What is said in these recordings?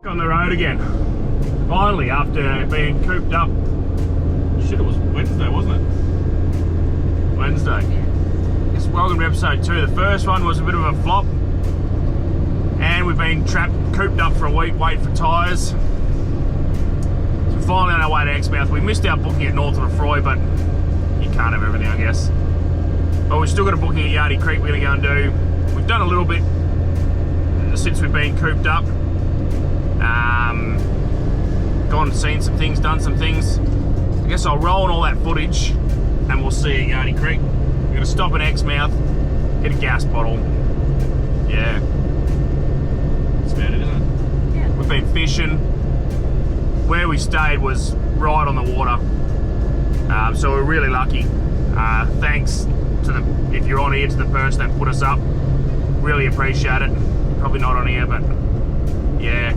On the road again. Finally, after being cooped up. Shit, it was Wednesday, wasn't it? Wednesday. Yeah. Yes, welcome to episode 2. The first one was a bit of a flop. And we've been cooped up for a week, waiting for tyres. So we're finally on our way to Exmouth. We missed our booking at North of Froy, but you can't have everything, I guess. But we've still got a booking at Yardie Creek we're going to go and do. We've done a little bit since we've been cooped up. Gone and seen some things, done some things. I guess I'll roll on all that footage and we'll see you at Yardie Creek. We're going to stop in Exmouth, get a gas bottle. Yeah. That's about it, isn't it? Yeah. We've been fishing. Where we stayed was right on the water. So we're really lucky. Thanks to the, if you're on here, to the person that put us up. Really appreciate it. Probably not on here, but yeah.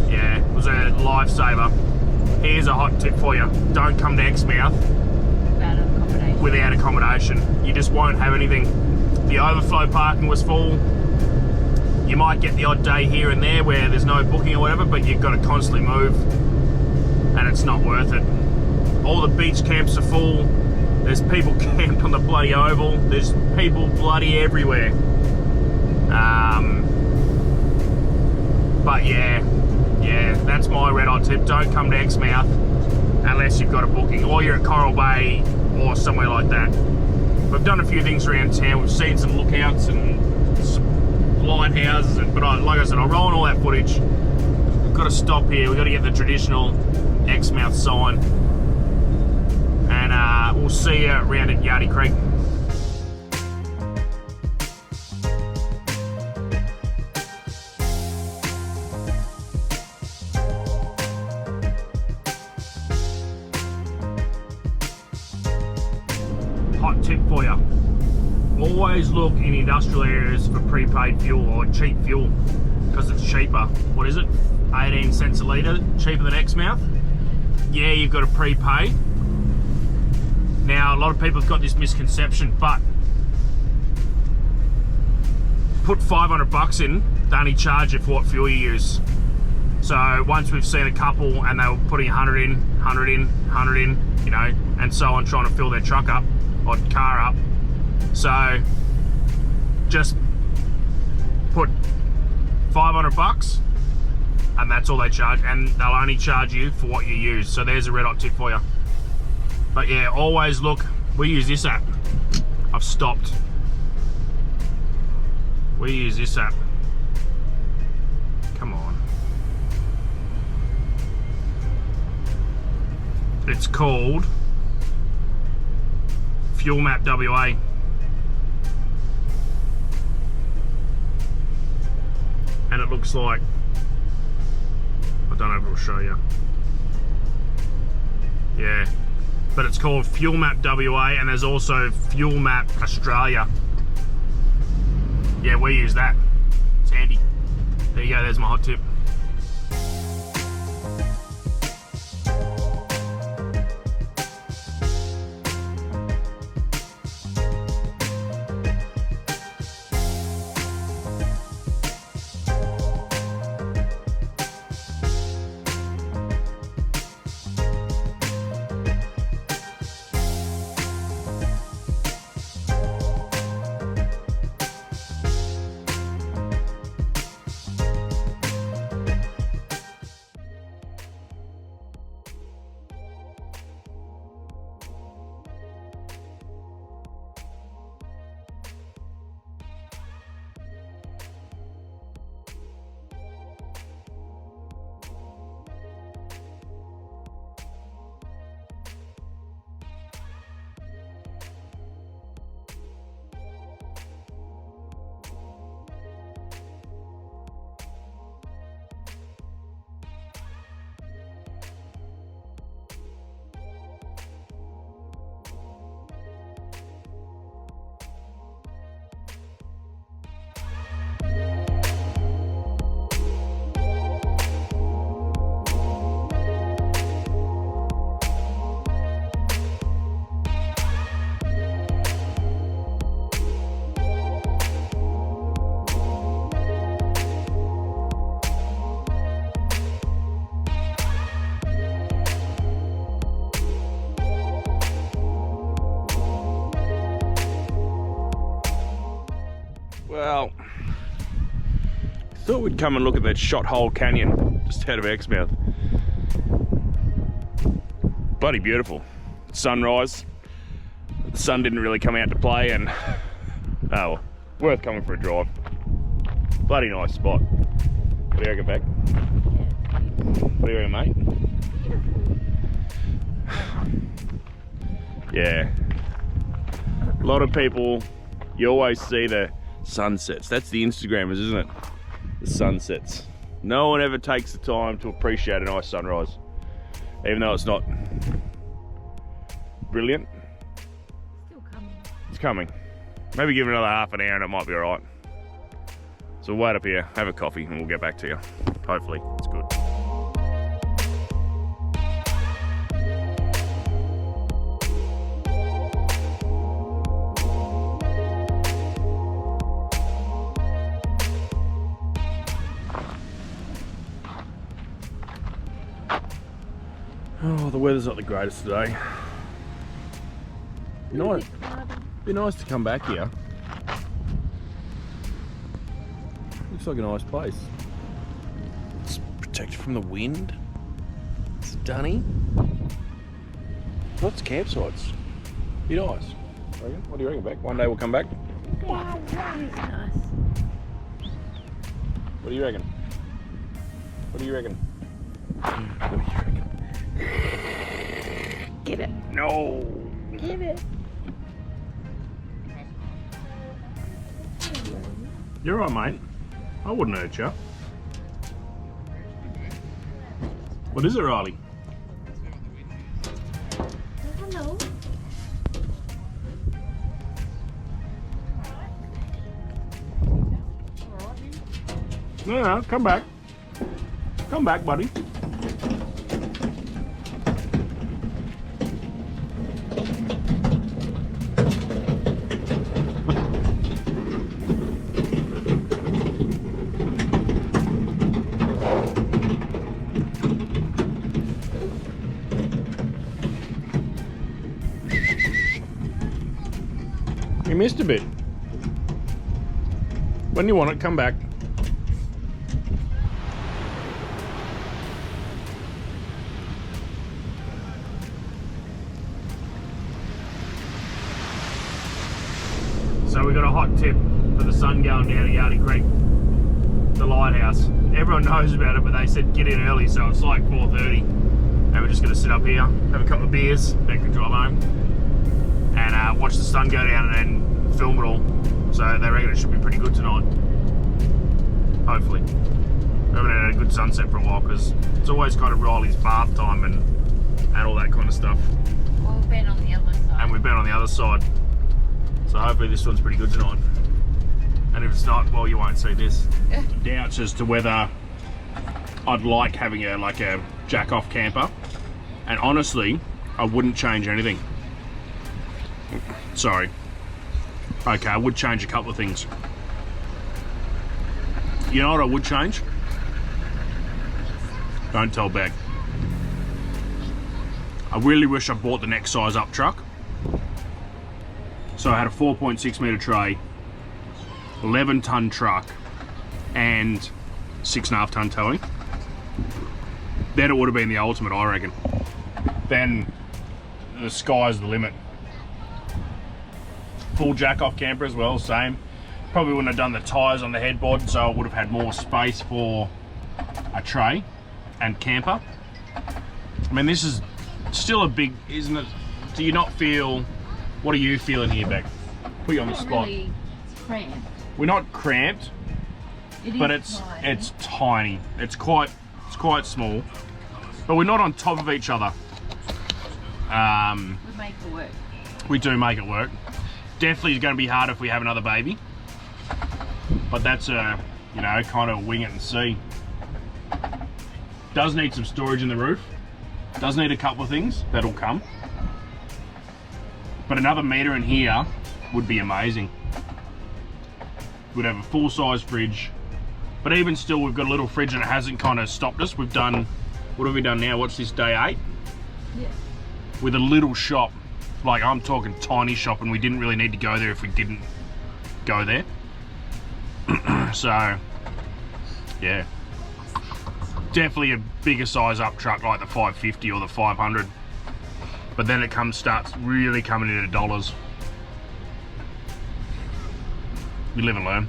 Yeah, it was a lifesaver. Here's a hot tip for you. Don't come to Exmouth without accommodation. You just won't have anything. The overflow parking was full. You might get the odd day here and there where there's no booking or whatever, but you've got to constantly move and it's not worth it. All the beach camps are full. There's people camped on the bloody oval. There's people bloody everywhere. But yeah, that's my red hot tip. Don't come to Exmouth unless you've got a booking, or you're at Coral Bay or somewhere like that. We've done a few things around town. We've seen some lookouts and some lighthouses, but like I said, I'll roll on all that footage. We've got to stop here. We've got to get the traditional Exmouth sign, and we'll see you around at Yardie Creek. Hot tip for you. Always look in industrial areas for prepaid fuel or cheap fuel, because it's cheaper. What is it? 18 cents a litre, cheaper than Exmouth. Yeah, you've got to prepay. Now, a lot of people have got this misconception, but put $500 in, they only charge you for what fuel you use. So once we've seen a couple and they were putting 100 in, 100 in, 100 in, you know, and so on, trying to fill their truck up or car up. So just put $500 and that's all they charge, and they'll only charge you for what you use. So there's a red hot tip for you. But yeah, always look. We use this app. I've stopped. We use this app. Come on. It's called Fuel Map WA. And it looks like, I don't know if it'll show you. Yeah. But it's called Fuel Map WA, and there's also Fuel Map Australia. Yeah, we use that. It's handy. There you go, there's my hot tip. Well, thought we'd come and look at that Shothole Canyon just out of Exmouth. Bloody beautiful. Sunrise. The sun didn't really come out to play, and oh, worth coming for a drive. Bloody nice spot. What do you reckon, Beck? What do you reckon, mate? Yeah. A lot of people, you always see the sunsets. That's the Instagrammers, isn't it? The sunsets. No one ever takes the time to appreciate a nice sunrise. Even though it's not brilliant. Still coming. It's coming. Maybe give it another half an hour and it might be all right. So we'll wait up here, have a coffee, and we'll get back to you. Hopefully, it's good. Oh, the weather's not the greatest today. Be nice to come back here. Looks like a nice place. It's protected from the wind. It's stunning. Lots of campsites. Be nice. What do you reckon, Beck? One day we'll come back? Yeah, that is nice. What do you reckon? What do you reckon? What do you reckon? Get it. No! Get it. You're right, mate. I wouldn't hurt you. What is it, Riley? Hello. No, come back. Come back, buddy. You missed a bit. When you want it, come back. So we got a hot tip for the sun going down at Yardy Creek, the lighthouse. Everyone knows about it, but they said get in early, so it's like 4:30. And we're just gonna sit up here, have a couple of beers, then can drive home, and watch the sun go down and then film it all. So they reckon it should be pretty good tonight. Hopefully. We haven't had a good sunset for a while because it's always kind of Riley's bath time and all that kind of stuff. Well, we've been on the other side. And we've been on the other side. So hopefully this one's pretty good tonight. And if it's not, well, you won't see this. Doubts as to whether I'd like having a jack-off camper. And honestly, I wouldn't change anything. Sorry. Okay, I would change a couple of things. You know what I would change? Don't tell Beck. I really wish I bought the next size up truck. So I had a 4.6 metre tray, 11 tonne truck, and 6.5 tonne towing. Then it would have been the ultimate, I reckon. Then the sky's the limit. Full jack-off camper as well, same. Probably wouldn't have done the tyres on the headboard, so I would have had more space for a tray and camper. I mean, this is still a big, isn't it? Do you not feel, what are you feeling here, Beck? Put you on the spot. Really cramped. We're not cramped, but it's tiny. It's quite small. But we're not on top of each other. We make it work. We do make it work. Definitely is going to be hard if we have another baby. But that's a, you know, kind of wing it and see. Does need some storage in the roof. Does need a couple of things that'll come. But another meter in here would be amazing. We'd have a full-size fridge. But even still, we've got a little fridge and it hasn't kind of stopped us. We've done, what have we done now? What's this, day 8? Yeah. With a little shop. Like, I'm talking tiny shop, and we didn't really need to go there if we didn't go there. So, yeah. Definitely a bigger size up truck like the 550 or the 500. But then it starts really coming into dollars. We live and learn.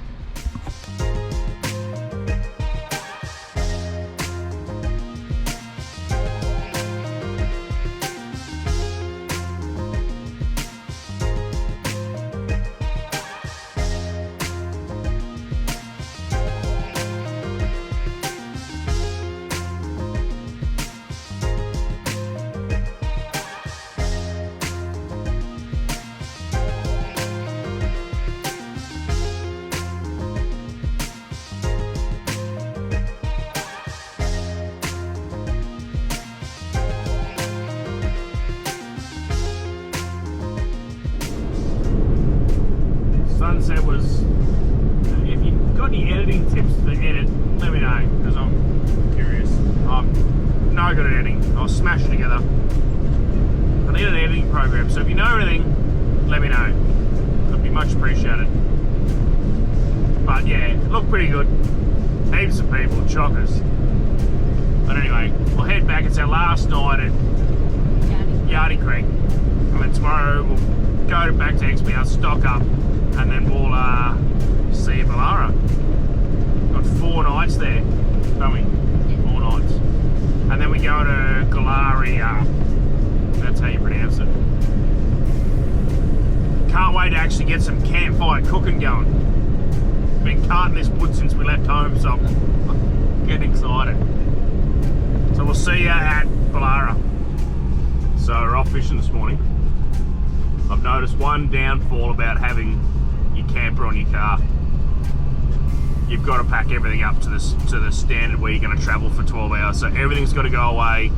Sunset was, if you've got any editing tips to edit, let me know, because I'm curious. I'm no good at editing. I'll smash it together. I need an editing program, so if you know anything, let me know. That'd be much appreciated. But yeah, it looked pretty good. Heaps of people, chockers. But anyway, we'll head back. It's our last night at Yardy Creek. And then tomorrow we'll go back to Exmouth, stock up, and then we'll see Ballara. Got 4 nights there, don't we? Yeah. 4 nights. And then we go to Galaria. That's how you pronounce it. Can't wait to actually get some campfire cooking going. Been carting this wood since we left home, so I'm getting excited. So we'll see you at Ballara. So we're off fishing this morning. I've noticed one downfall about having your camper on your car. You've got to pack everything up to the standard where you're going to travel for 12 hours. So everything's got to go away.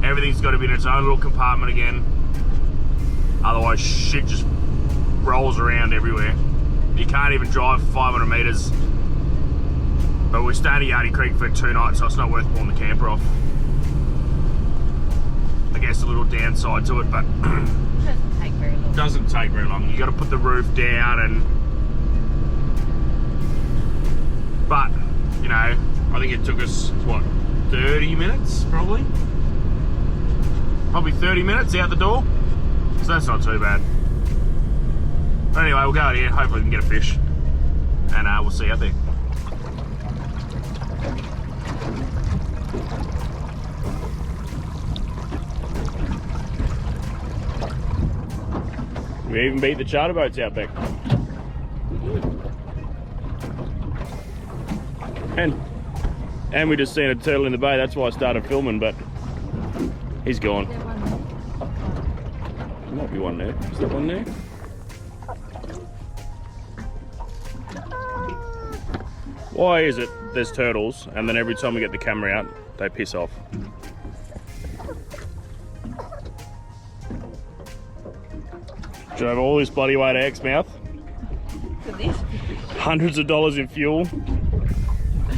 Everything's got to be in its own little compartment again. Otherwise shit just rolls around everywhere. You can't even drive 500 metres. But we're staying at Yardy Creek for 2 nights, so it's not worth pulling the camper off. I guess a little downside to it, but Doesn't take very long. Doesn't take very long. You got to put the roof down, but you know, I think it took us what, 30 minutes probably 30 minutes out the door, so that's not too bad. But anyway, we'll go out here, hopefully we can get a fish, and we'll see you out there. We even beat the charter boats out back. And we just seen a turtle in the bay, that's why I started filming, but he's gone. There might be one there. Is there one there? Why is it there's turtles and then every time we get the camera out, they piss off? Drove all this bloody way to Exmouth. For this? Hundreds of dollars in fuel.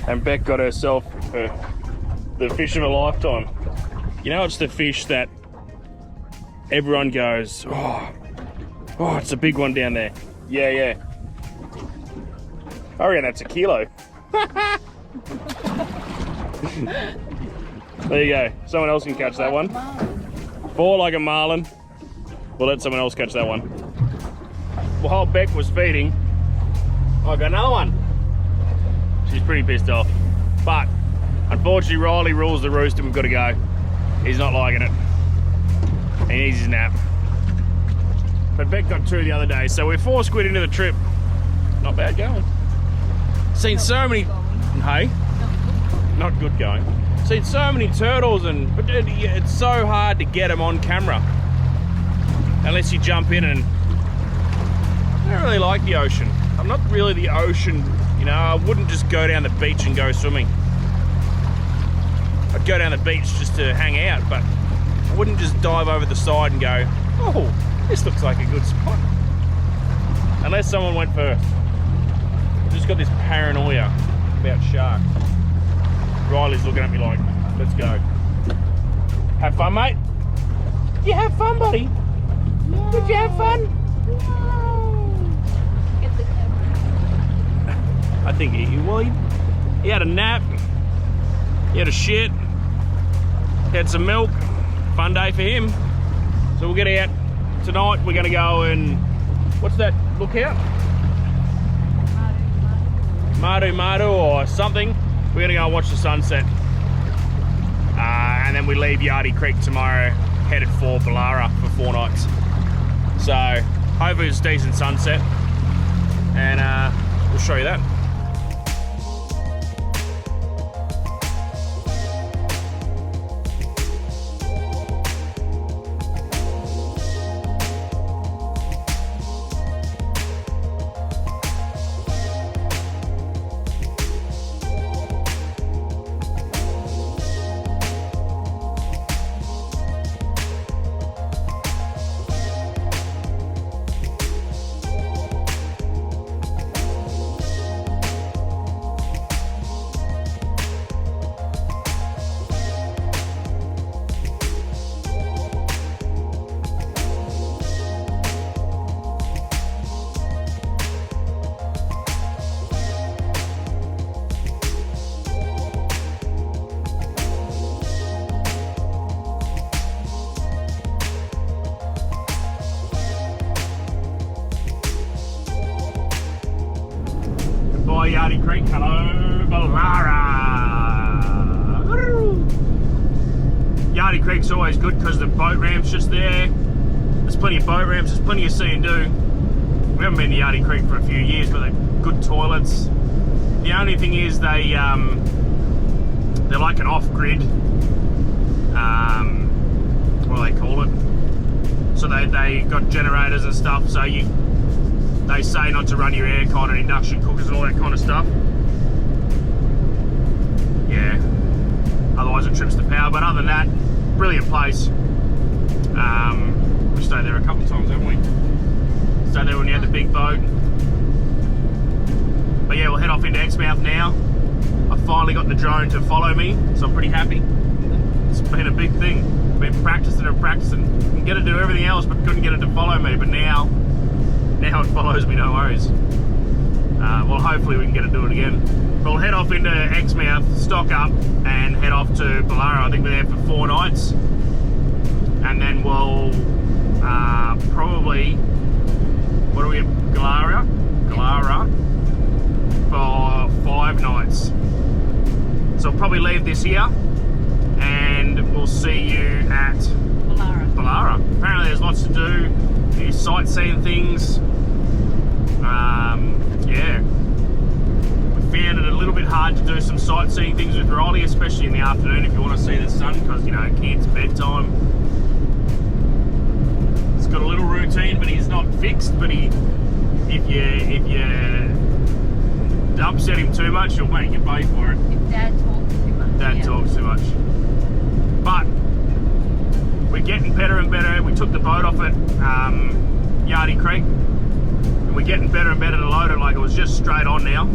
And Beck got herself the fish of a lifetime. You know, it's the fish that everyone goes, oh, it's a big one down there. Yeah. I reckon that's a kilo. There you go. Someone else can catch that one. Fall like a marlin. We'll let someone else catch that one. While Beck was feeding, I got another one. She's pretty pissed off. But unfortunately, Riley rules the roost and we've got to go. He's not liking it. He needs his nap. But Beck got 2 the other day, so we're 4 squid into the trip. Not bad going. Seen so many, hey? Not good going. Seen so many turtles, but it's so hard to get them on camera. Unless you jump in, and I don't really like the ocean. I'm not really the ocean, you know, I wouldn't just go down the beach and go swimming. I'd go down the beach just to hang out, but I wouldn't just dive over the side and go, oh, this looks like a good spot. Unless someone went first. I've just got this paranoia about sharks. Riley's looking at me like, let's go. Have fun, mate? You have fun, buddy? Did you have fun? Get the camera. I think he had a nap, he had a shit, he had some milk. Fun day for him. So we'll get out tonight. We're going to go and, what's that lookout? Madu or something. We're going to go and watch the sunset. And then we leave Yardie Creek tomorrow, headed for Ballara for 4 nights. So hopefully it's a decent sunset, and we'll show you that. Yardie Creek, hello Ballara. Yardie Creek's always good because the boat ramp's just there. There's plenty of boat ramps, there's plenty of see and do. We haven't been to Yardie Creek for a few years, but they're good toilets. The only thing is they're like an off-grid, what do they call it? So they got generators and stuff, so they say not to run your aircon and induction cookers and all that kind of stuff. Yeah, otherwise it trips the power. But other than that, brilliant place. We stayed there a couple of times, haven't we? Stayed there when you had the big boat. But yeah, we'll head off into Exmouth now. I finally got the drone to follow me, so I'm pretty happy. It's been a big thing. Been practicing and practicing. Can get it to do everything else, but couldn't get it to follow me. But now it follows me, no worries. Well, hopefully we can get it to do it again. But we'll head off into Exmouth, stock up, and head off to Ballara. I think we're there for 4 nights. And then we'll probably, what are we at? Ballara for 5 nights. So we'll probably leave this here, and we'll see you at Ballara. Apparently there's lots to do, new sightseeing things. Yeah, we found it a little bit hard to do some sightseeing things with Riley, especially in the afternoon if you want to see the sun, because you know, kids, bedtime. He's got a little routine, but he's not fixed. But if you upset him too much, he'll make you pay for it. If Dad talks too much. Dad talks too much. But we're getting better and better. We took the boat off at Yardie Creek. We're getting better and better to load it. Like, it was just straight on now,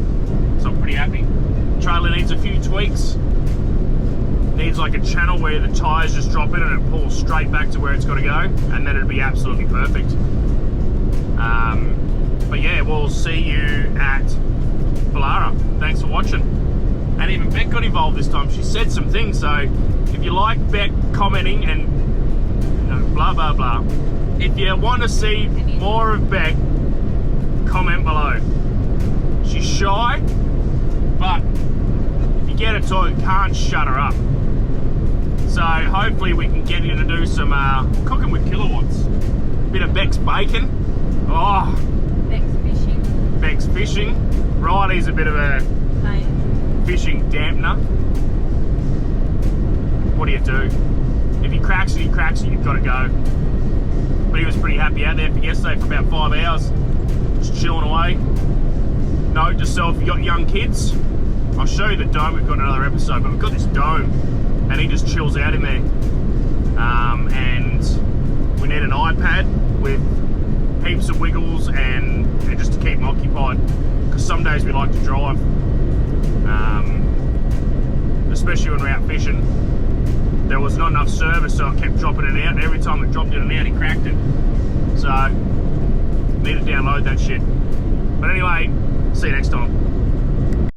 so I'm pretty happy. Trailer needs a few tweaks. Needs like a channel where the tyres just drop in and it pulls straight back to where it's got to go, and then it'd be absolutely perfect. But yeah, we'll see you at Ballara. Thanks for watching. And even Beck got involved this time. She said some things, so if you like Beck commenting and blah blah blah, if you want to see more of Beck, comment below. She's shy, but if you get her to it, can't shut her up. So hopefully we can get you to do some cooking with kilowatts. Bit of Beck's bacon. Oh, Beck's fishing. Riley's a bit of a fishing dampener. What do you do? If he cracks it, you've got to go. But he was pretty happy out there for yesterday for about 5 hours. Just chilling away. Note to self, if you've got young kids, I'll show you the dome. We've got another episode, but we've got this dome and he just chills out in there. And we need an iPad with heaps of wiggles and just to keep him occupied, because some days we like to drive, especially when we're out fishing. There was not enough service, so I kept dropping it out, and every time it dropped it out, he cracked it. So need to download that shit. But anyway, see you next time.